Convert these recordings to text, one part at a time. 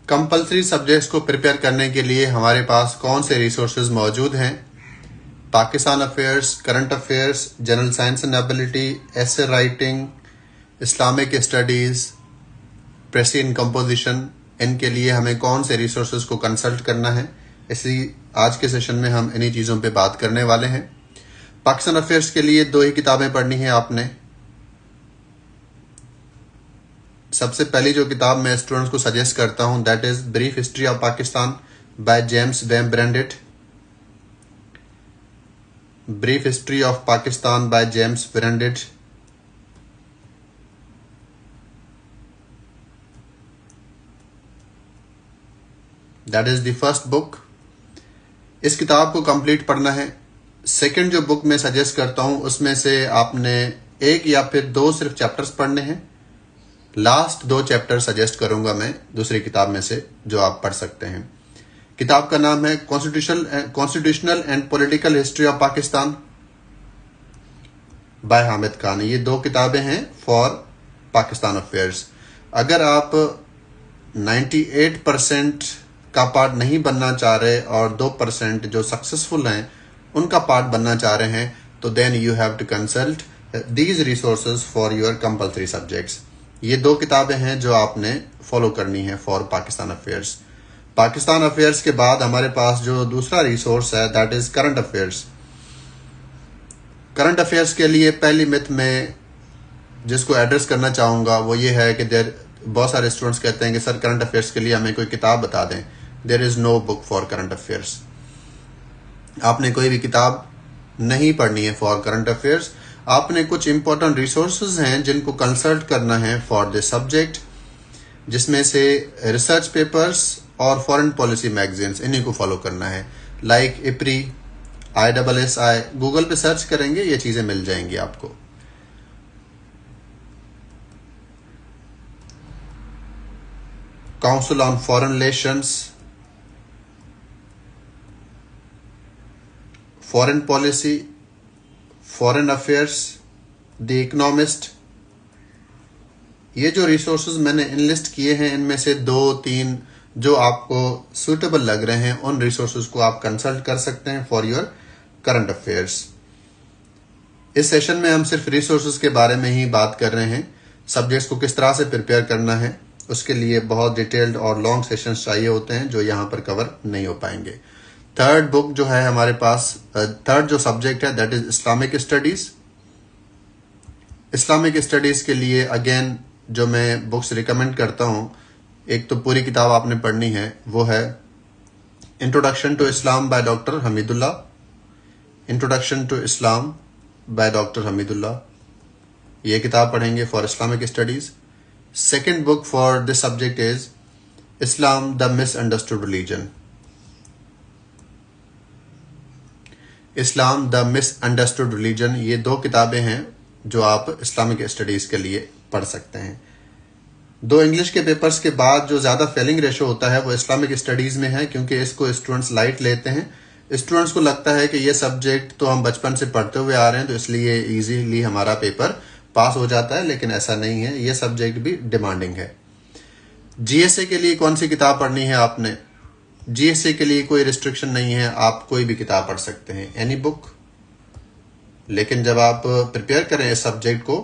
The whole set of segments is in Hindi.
कंपलसरी सब्जेक्ट्स को प्रिपेयर करने के लिए हमारे पास कौन से रिसोर्सेज मौजूद हैं? Pakistan affairs, current affairs, general science and ability, essay writing, Islamic studies, precis composition, इनके लिए हमें कौन से रिसोर्सेज को कंसल्ट करना है? इसी आज के सेशन में हम इन्हीं चीज़ों पे बात करने वाले हैं। पाकिस्तान अफेयर्स के लिए 2 ही किताबें पढ़नी है आपने। सबसे पहली जो किताब मैं स्टूडेंट्स को सजेस्ट करता हूं that is brief history of Pakistan by James Wynbrandt. Brief history of Pakistan by James Wynbrandt. That is the first book. इस किताब को कंप्लीट पढ़ना है। सेकंड जो बुक मैं सजेस्ट करता हूं उसमें से आपने 1 या फिर 2 सिर्फ चैप्टर्स पढ़ने हैं। लास्ट 2 चैप्टर सजेस्ट करूंगा मैं दूसरी किताब में से जो आप पढ़ सकते हैं। किताब का नाम है constitutional and political history of Pakistan by Hamid Khan. ये 2 किताबें हैं फॉर पाकिस्तान अफेयर्स। अगर आप 98% का पार्ट नहीं बनना चाह रहे और 2% जो सक्सेसफुल हैं उनका पार्ट बनना चाह रहे हैं तो then you have to consult these resources for your compulsory subjects. ये 2 किताबें हैं जो आपने फॉलो करनी है for Pakistan affairs. Pakistan affairs के बाद हमारे पास जो दूसरा रिसोर्स है that is current affairs. Current affairs के लिए पहली मिथ में जिसको एड्रेस करना चाहूंगा वो ये है कि बहुत सारे स्टूडेंट्स कहते हैं कि सर करंट अफेयर्स के लिए हमें कोई किताब बता दें। There is no book for current affairs. आपने कोई भी किताब नहीं पढ़नी है फॉर करंट अफेयर्स। आपने कुछ इंपॉर्टेंट रिसोर्सेज हैं जिनको कंसल्ट करना है फॉर दिस सब्जेक्ट, जिसमें से रिसर्च पेपर्स और फॉरेन पॉलिसी मैगजीन्स, इन्हीं को फॉलो करना है। लाइक इप्री, ISSI, गूगल पे सर्च करेंगे ये चीजें मिल जाएंगी आपको। Council on foreign relations, foreign policy, foreign affairs, the economist. ये जो रिसोर्सेज मैंने इनलिस्ट किए हैं इनमें से 2-3 जो आपको सूटेबल लग रहे हैं उन रिसोर्सेज को आप कंसल्ट कर सकते हैं फॉर योर करंट अफेयर्स। इस सेशन में हम सिर्फ रिसोर्सेज के बारे में ही बात कर रहे हैं। सब्जेक्ट्स को किस तरह से प्रिपेयर करना है उसके लिए बहुत डिटेल्ड और लॉन्ग सेशंस चाहिए होते हैं जो यहाँ पर कवर नहीं हो पाएंगे। थर्ड बुक जो है हमारे पास, थर्ड जो सब्जेक्ट है that is Islamic studies. Islamic studies के लिए अगेन जो मैं बुक्स रिकमेंड करता हूँ, एक तो पूरी किताब आपने पढ़नी है वो है introduction to Islam by doctor Hamidullah. Introduction to Islam by doctor Hamidullah, ये किताब पढ़ेंगे for Islamic studies. Second book for this subject is Islam the misunderstood religion. Islam the misunderstood religion, ये 2 किताबें हैं जो आप इस्लामिक स्टडीज के लिए पढ़ सकते हैं। 2 इंग्लिश के पेपर्स के बाद जो ज्यादा फेलिंग रेशो होता है वो इस्लामिक स्टडीज में है, क्योंकि इसको स्टूडेंट्स लाइट लेते हैं। स्टूडेंट्स को लगता है कि ये सब्जेक्ट तो हम बचपन से पढ़ते हुए आ रहे हैं तो इसलिए इजीली हमारा पेपर पास हो जाता है, लेकिन ऐसा नहीं है। ये सब्जेक्ट भी डिमांडिंग है। GSA के लिए कौन सी किताब पढ़नी है आपने? GSA के लिए कोई रिस्ट्रिक्शन नहीं है, आप कोई भी किताब पढ़ सकते हैं, एनी बुक। लेकिन जब आप प्रिपेयर करें इस सब्जेक्ट को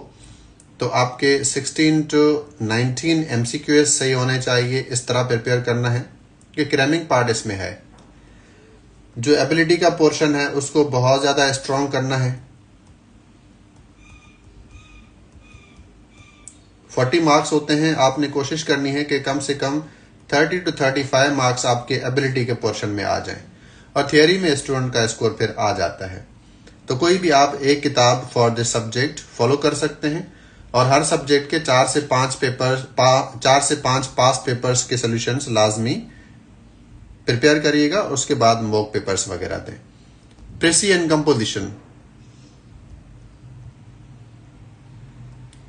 तो आपके 16 to 19 MCQs सही होने चाहिए। इस तरह प्रिपेयर करना है कि क्रैमिंग पार्ट इसमें है। जो एबिलिटी का पोर्शन है उसको बहुत ज्यादा स्ट्रॉन्ग करना है। 40 मार्क्स होते हैं, आपने कोशिश करनी है कि कम से कम 30 to 35 मार्क्स आपके एबिलिटी के पोर्शन में आ जाएं, और थियरी में स्टूडेंट का स्कोर फिर आ जाता है। तो कोई भी आप एक किताब फॉर दिस सब्जेक्ट फॉलो कर सकते हैं, और हर सब्जेक्ट के 4 से 5 पास पेपर्स के सोल्यूशंस लाजमी प्रिपेयर करिएगा। उसके बाद मॉक पेपर्स वगैरह दें। प्रेसियन कंपोजिशन,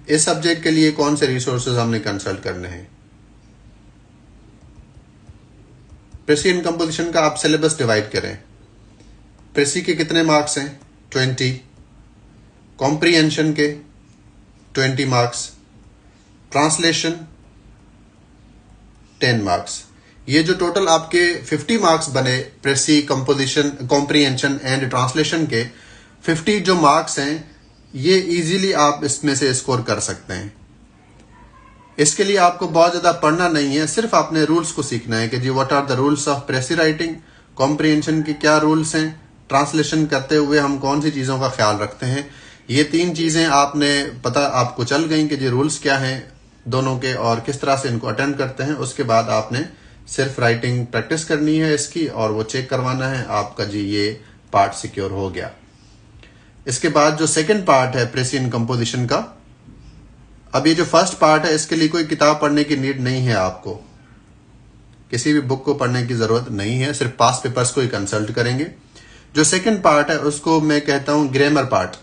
इस सब्जेक्ट के लिए कौन से रिसोर्सेज हमने कंसल्ट करने हैं? प्रेसियन कंपोजिशन का आप सिलेबस डिवाइड करें। प्रेसी के कितने मार्क्स हैं? 20। कॉम्प्रीहेंशन के 20 मार्क्स। Translation 10 marks. ये जो टोटल आपके 50 मार्क्स बने प्रेसी, कंपोजिशन, कॉम्प्रिहेंशन एंड ट्रांसलेशन के 50 जो मार्क्स हैं, ये इजीली आप इसमें से स्कोर कर सकते हैं। इसके लिए आपको बहुत ज्यादा पढ़ना नहीं है, सिर्फ आपने रूल्स को सीखना है कि जी what are the rules of precis writing, comprehension के क्या रूल्स हैं, ट्रांसलेशन करते हुए हम कौन सी चीजों का ख्याल रखते हैं। ये 3 चीजें आपने पता आपको चल गई कि जी रूल्स क्या हैं दोनों के और किस तरह से इनको अटेंड करते हैं। उसके बाद आपने सिर्फ राइटिंग प्रैक्टिस करनी है इसकी और वो चेक करवाना है आपका जी ये पार्ट सिक्योर हो गया। इसके बाद जो सेकंड पार्ट है प्रेसी एंड कंपोजिशन का, अब ये जो फर्स्ट पार्ट है इसके लिए कोई किताब पढ़ने की नीड नहीं है, आपको किसी भी बुक को पढ़ने की जरूरत नहीं है, सिर्फ पास्ट पेपर्स को ही कंसल्ट करेंगे। जो सेकंड पार्ट है उसको मैं कहता हूं ग्रामर पार्ट,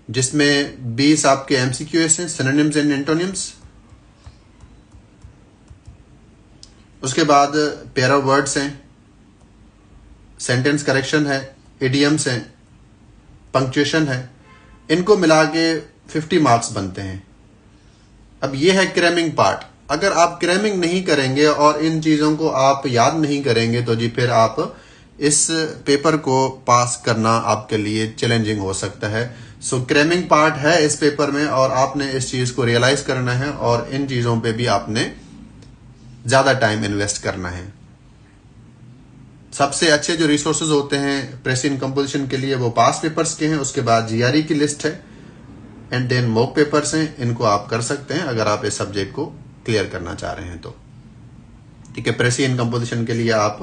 जिसमें 20 आपके एमसीक्यूएस हैं, सिनोनिम्स एंड एंटोनिम्स। उसके बाद पेयर ऑफ वर्ड्स हैं, सेंटेंस करेक्शन है, इडियम्स हैं, पंक्चुएशन है। इनको मिला के 50 मार्क्स बनते हैं। अब ये है क्रैमिंग पार्ट। अगर आप क्रैमिंग नहीं करेंगे और इन चीजों को आप याद नहीं करेंगे तो जी फिर आप इस पेपर को पास करना आपके लिए चैलेंजिंग हो सकता है। सो क्रैमिंग पार्ट है इस पेपर में और आपने इस चीज को रियलाइज करना है और इन चीजों पे भी आपने ज्यादा टाइम इन्वेस्ट करना है। सबसे अच्छे जो रिसोर्सेज होते हैं प्रेसी एंड कंपोजिशन के लिए वो पास्ट पेपर्स के हैं, उसके बाद जीआरई की लिस्ट है एंड देन मॉक पेपर्स हैं। इनको आप कर सकते हैं अगर आप इस सब्जेक्ट को क्लियर करना चाह रहे हैं तो। ठीक है, प्रेसी एंड कंपोजिशन के लिए आप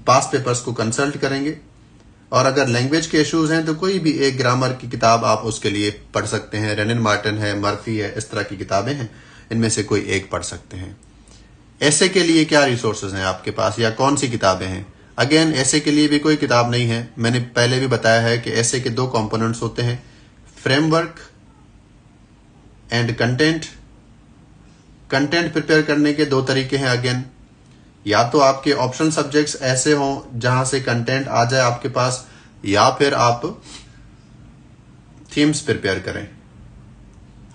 पास्ट पेपर्स को कंसल्ट करेंगे और अगर लैंग्वेज के इश्यूज हैं तो कोई भी एक ग्रामर की किताब आप उसके लिए पढ़ सकते हैं। रेनिन मार्टिन है, मर्फी है, इस तरह की किताबें हैं, इनमें से कोई एक पढ़ सकते हैं। ऐसे के लिए क्या रिसोर्सेज हैं आपके पास या कौन सी किताबें हैं? अगेन ऐसे के लिए भी कोई किताब नहीं है। मैंने पहले भी बताया है कि ऐसे के 2 कंपोनेंट्स होते हैं, framework and content. Content prepare करने के 2 तरीके हैं। अगेन या तो आपके ऑप्शनल सब्जेक्ट्स ऐसे हों जहां से कंटेंट आ जाए आपके पास, या फिर आप थीम्स प्रिपेयर करें।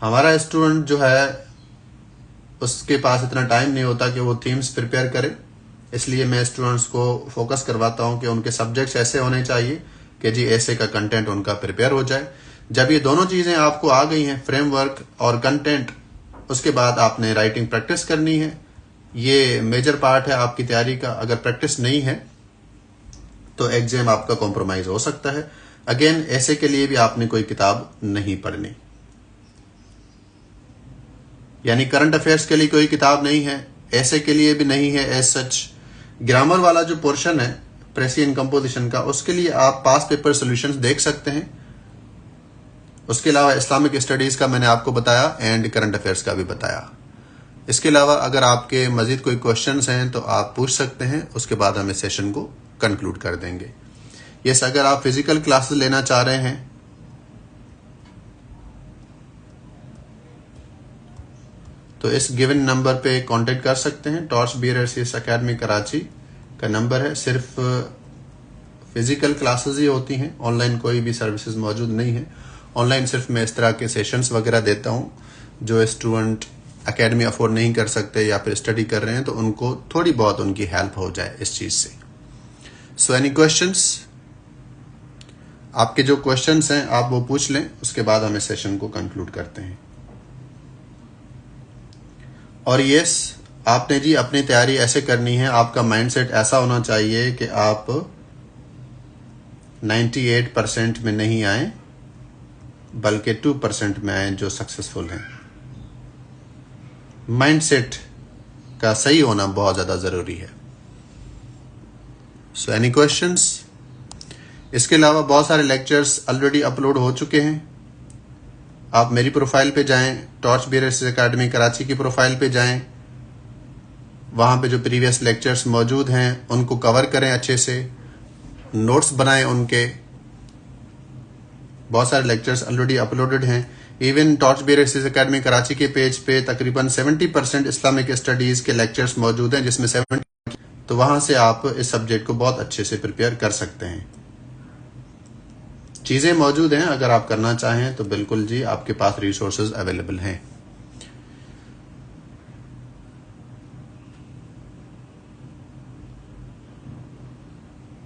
हमारा स्टूडेंट जो है उसके पास इतना टाइम नहीं होता कि वो थीम्स प्रिपेयर करे, इसलिए मैं स्टूडेंट्स को फोकस करवाता हूं कि उनके सब्जेक्ट्स ऐसे होने चाहिए कि जी ऐसे का कंटेंट उनका प्रिपेयर हो जाए। जब ये दोनों चीजें आपको आ गई हैं, फ्रेमवर्क और कंटेंट, उसके बाद आपने राइटिंग प्रैक्टिस करनी है। ये मेजर पार्ट है आपकी तैयारी का। अगर प्रैक्टिस नहीं है तो एग्जाम आपका कॉम्प्रोमाइज हो सकता है। अगेन ऐसे के लिए भी आपने कोई किताब नहीं पढ़नी, यानी करंट अफेयर्स के लिए कोई किताब नहीं है, ऐसे के लिए भी नहीं है एज सच। ग्रामर वाला जो पोर्शन है प्रेसी एंड कंपोजिशन का, उसके लिए आप पास्ट पेपर सॉल्यूशंस देख सकते हैं। उसके अलावा इस्लामिक स्टडीज का मैंने आपको बताया एंड करंट अफेयर्स का भी बताया। इसके अलावा अगर आपके मजीद कोई क्वेश्चंस हैं तो आप पूछ सकते हैं, उसके बाद हम इस सेशन को कंक्लूड कर देंगे। यस, अगर आप फिजिकल क्लासेस लेना चाह रहे हैं तो इस गिवन नंबर पे कांटेक्ट कर सकते हैं। Torch bearer RCS academy Karachi का नंबर है। सिर्फ फिजिकल क्लासेस ही होती हैं, ऑनलाइन कोई भी सर्विसेज मौजूद नहीं है। ऑनलाइन सिर्फ मैं इस तरह के सेशंस वगैरह देता हूं जो स्टूडेंट एकेडमी अफोर्ड नहीं कर सकते या फिर स्टडी कर रहे हैं तो उनको थोड़ी बहुत उनकी हेल्प हो जाए इस चीज से। So any questions? आपके जो क्वेश्चंस हैं आप वो पूछ लें, उसके बाद हम इस सेशन को कंक्लूड करते हैं। और यस, आपने जी अपनी तैयारी ऐसे करनी है, आपका माइंडसेट ऐसा होना चाहिए कि आप 98% में नहीं आए बल्कि 2% में आए जो सक्सेसफुल हैं। माइंडसेट का सही होना बहुत ज्यादा जरूरी है। So any questions? इसके अलावा बहुत सारे लेक्चर्स ऑलरेडी अपलोड हो चुके हैं। आप मेरी प्रोफाइल पे जाएं, torch bearer RCS academy Karachi की प्रोफाइल पे जाएं, वहां पे जो प्रीवियस लेक्चर्स मौजूद हैं उनको कवर करें, अच्छे से नोट्स बनाएं उनके। बहुत सारे लेक्चर्स ऑलरेडी अपलोडेड हैं। Even torch bearer RCS academy Karachi के पेज पे तकरीबन 70% इस्लामिक स्टडीज के लेक्चर्स मौजूद हैं, जिसमें 70, तो वहां से आप इस सब्जेक्ट को बहुत अच्छे से प्रिपेयर कर सकते हैं। चीजें मौजूद हैं, अगर आप करना चाहें तो बिल्कुल जी आपके पास रिसोर्सेज अवेलेबल हैं।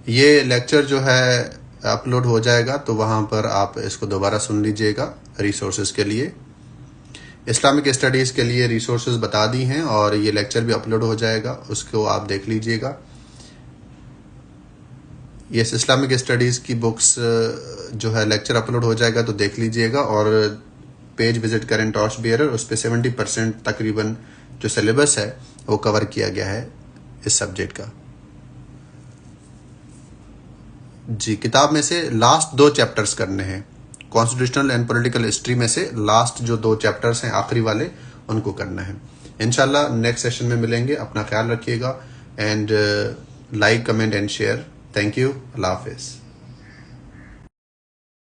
ये लेक्चर जो है अपलोड हो जाएगा तो वहाँ पर आप इसको दोबारा सुन लीजिएगा रिसोर्सेज के लिए। इस्लामिक स्टडीज़ के लिए रिसोर्सेज बता दी हैं और ये लेक्चर भी अपलोड हो जाएगा, उसको आप देख लीजिएगा। ये इस्लामिक स्टडीज़ की बुक्स जो है लेक्चर अपलोड हो जाएगा तो देख लीजिएगा, और पेज विजिट करें टॉर्च बियरर, उस पर 70% तकरीबन जो सिलेबस है वो कवर किया गया है इस सब्जेक्ट का। जी, किताब में से लास्ट 2 चैप्टर्स करने हैं, कॉन्स्टिट्यूशनल एंड पॉलिटिकल हिस्ट्री में से लास्ट जो 2 चैप्टर्स हैं आखिरी वाले उनको करना है। इंशाल्लाह नेक्स्ट सेशन में मिलेंगे। अपना ख्याल रखिएगा and like, comment and share. Thank you. अल्लाह हाफिज़।